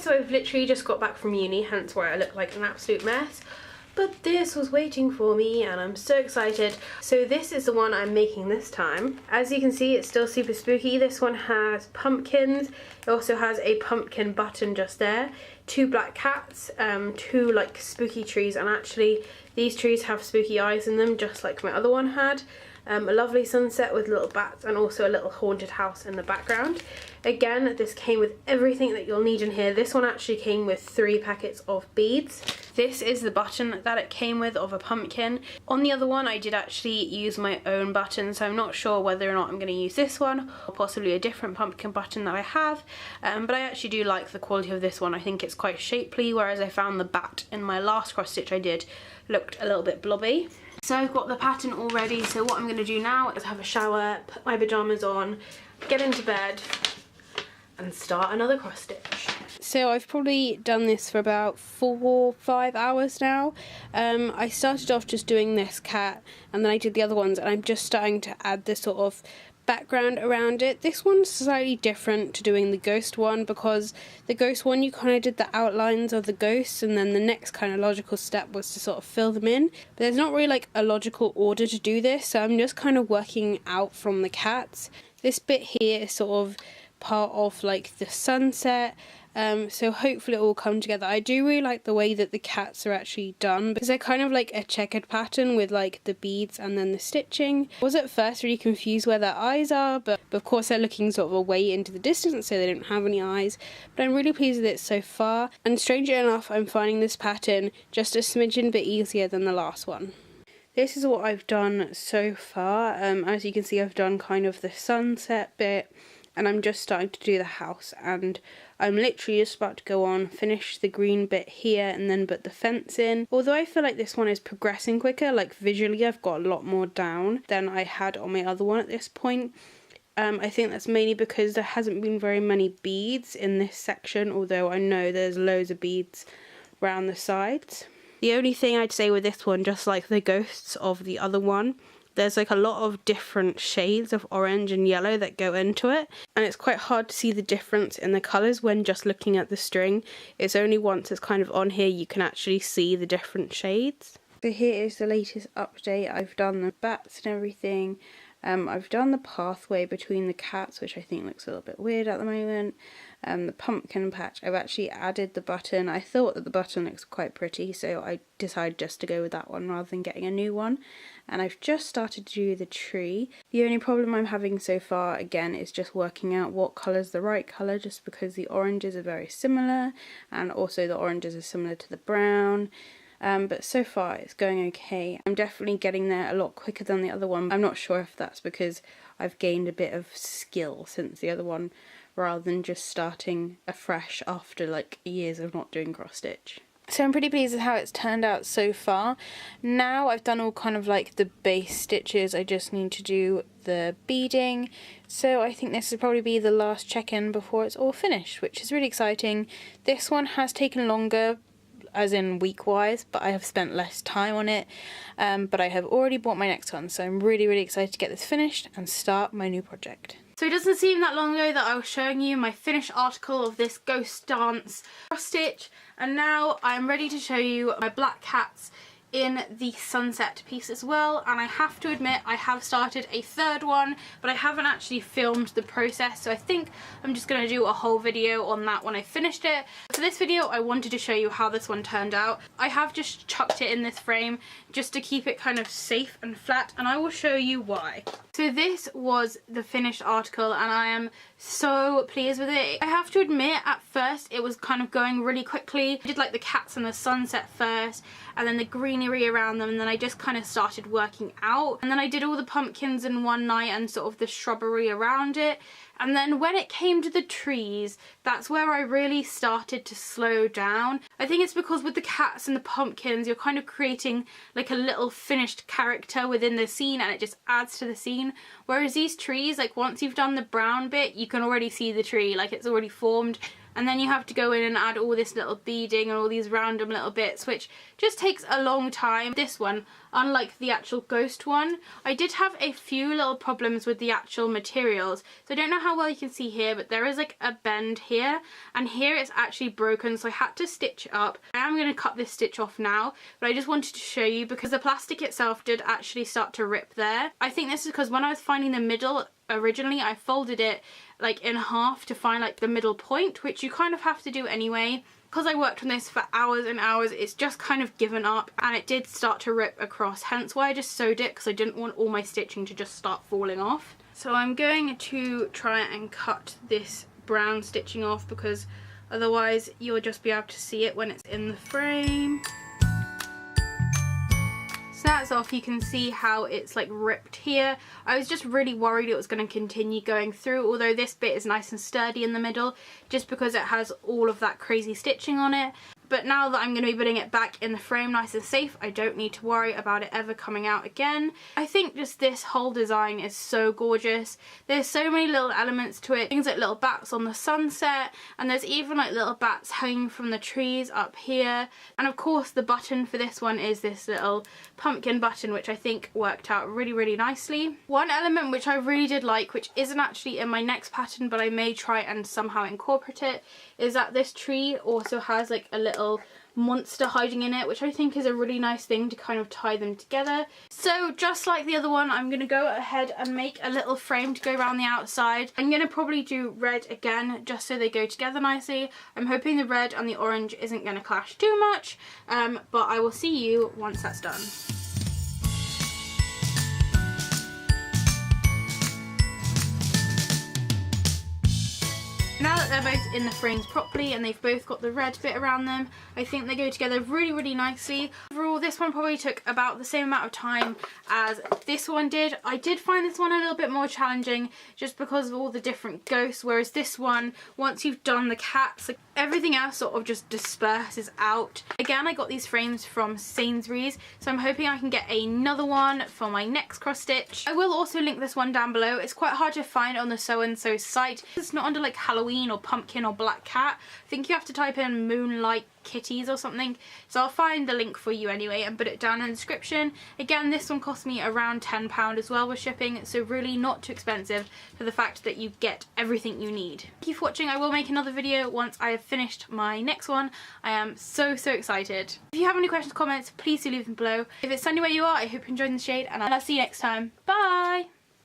so I've literally just got back from uni, hence why I look like an absolute mess. But this was waiting for me and I'm so excited. So this is the one I'm making this time. As you can see, it's still super spooky. This one has pumpkins. It also has a pumpkin button just there. 2 black cats, 2 like spooky trees, and actually these trees have spooky eyes in them just like my other one had. A lovely sunset with little bats and also a little haunted house in the background. Again, this came with everything that you'll need in here. This one actually came with 3 packets of beads. This is the button that it came with of a pumpkin. On the other one I did actually use my own button, so I'm not sure whether or not I'm going to use this one or possibly a different pumpkin button that I have, but I actually do like the quality of this one. I think it's quite shapely, whereas I found the bat in my last cross stitch I did looked a little bit blobby. So I've got the pattern all ready, so what I'm going to do now is have a shower, put my pyjamas on, get into bed and start another cross stitch. So I've probably done this for about 4 or 5 hours now. I started off just doing this cat and then I did the other ones, and I'm just starting to add this sort of background around it. This one's slightly different to doing the ghost one, because the ghost one you kind of did the outlines of the ghosts and then the next kind of logical step was to sort of fill them in, but there's not really like a logical order to do this, so I'm just kind of working out from the cats. This bit here is sort of part of like the sunset, so hopefully it will come together. I do really like the way that the cats are actually done, because they're kind of like a checkered pattern with like the beads and then the stitching. I was at first really confused where their eyes are, but of course they're looking sort of away into the distance so they don't have any eyes, but I'm really pleased with it so far, and strangely enough I'm finding this pattern just a smidgen bit easier than the last one. This is what I've done so far. As you can see, I've done kind of the sunset bit, and I'm just starting to do the house, and I'm literally just about to go on, finish the green bit here and then put the fence in. Although I feel like this one is progressing quicker, like visually I've got a lot more down than I had on my other one at this point. I think that's mainly because there hasn't been very many beads in this section, although I know there's loads of beads around the sides. The only thing I'd say with this one, just like the ghosts of the other one, there's like a lot of different shades of orange and yellow that go into it, and it's quite hard to see the difference in the colours when just looking at the string. It's only once it's kind of on here you can actually see the different shades. So here is the latest update. I've done the bats and everything. I've done the pathway between the cats, which I think looks a little bit weird at the moment. The pumpkin patch, I've actually added the button. I thought that the button looks quite pretty, so I decided just to go with that one rather than getting a new one. And I've just started to do the tree. The only problem I'm having so far, again, is just working out what colour's the right colour, just because the oranges are very similar, and also the oranges are similar to the brown. But so far it's going okay. I'm definitely getting there a lot quicker than the other one. I'm not sure if that's because I've gained a bit of skill since the other one, rather than just starting afresh after like years of not doing cross stitch. So I'm pretty pleased with how it's turned out so far. Now I've done all kind of like the base stitches, I just need to do the beading. So I think this will probably be the last check-in before it's all finished, which is really exciting. This one has taken longer, as in week-wise, but I have spent less time on it. But I have already bought my next one, so I'm really, really excited to get this finished and start my new project. So it doesn't seem that long ago that I was showing you my finished article of this ghost dance cross stitch, and now I'm ready to show you my black cats in the sunset piece as well. And I have to admit I have started a third one, but I haven't actually filmed the process, so I think I'm just going to do a whole video on that when I finished it. For this video I wanted to show you how this one turned out. I have just chucked it in this frame just to keep it kind of safe and flat, and I will show you why. So this was the finished article and I am so pleased with it. I have to admit at first it was kind of going really quickly. I did like the cats and the sunset first, and then the greenery around them, and then I just kind of started working out, and then I did all the pumpkins in one night and sort of the shrubbery around it. And then when it came to the trees, that's where I really started to slow down. I think it's because with the cats and the pumpkins, you're kind of creating like a little finished character within the scene, and it just adds to the scene. Whereas these trees, like once you've done the brown bit, you can already see the tree, like it's already formed. and then you have to go in and add all this little beading and all these random little bits, which just takes a long time. This one, unlike the actual ghost one, I did have a few little problems with the actual materials. So I don't know how well you can see here, but there is like a bend here, and here it's actually broken, so I had to stitch it up. I am going to cut this stitch off now, but I just wanted to show you because the plastic itself did actually start to rip there. I think this is because when I was finding the middle originally, I folded it like in half to find like the middle point, which you kind of have to do anyway. Because I worked on this for hours and hours, it's just kind of given up, and it did start to rip across, hence why I just sewed it, because I didn't want all my stitching to just start falling off. So I'm going to try and cut this brown stitching off, because otherwise you'll just be able to see it when it's in the frame. So that's off. You can see how it's like ripped here. I was just really worried it was going to continue going through, although this bit is nice and sturdy in the middle just because it has all of that crazy stitching on it. But now that I'm going to be putting it back in the frame nice and safe, I don't need to worry about it ever coming out again. I think just this whole design is so gorgeous. There's so many little elements to it. Things like little bats on the sunset, and there's even like little bats hanging from the trees up here. And of course the button for this one is this little pumpkin button, which I think worked out really, really nicely. One element which I really did like, which isn't actually in my next pattern, but I may try and somehow incorporate it, is that this tree also has like a little monster hiding in it, which I think is a really nice thing to kind of tie them together. So just like the other one, I'm going to go ahead and make a little frame to go around the outside. I'm going to probably do red again just so they go together nicely. I'm hoping the red and the orange isn't going to clash too much, but I will see you once that's done. Now that they're both in the frames properly and they've both got the red bit around them, I think they go together really, really nicely. Overall, this one probably took about the same amount of time as this one did. I did find this one a little bit more challenging just because of all the different ghosts, whereas this one, once you've done the cats, like, everything else sort of just disperses out. Again, I got these frames from Sainsbury's, so I'm hoping I can get another one for my next cross stitch. I will also link this one down below. It's quite hard to find on the Sew and Sew site. It's not under like Halloween or pumpkin or black cat. I think you have to type in Moonlight Kitties or something, so I'll find the link for you anyway and put it down in the description. Again, this one cost me around £10 as well with shipping, so really not too expensive for the fact that you get everything you need. Thank you for watching. I will make another video once I have finished my next one. I am so excited. If you have any questions or comments, please do leave them below. If it's sunny where you are, I hope you're enjoying the shade, and I'll see you next time. Bye!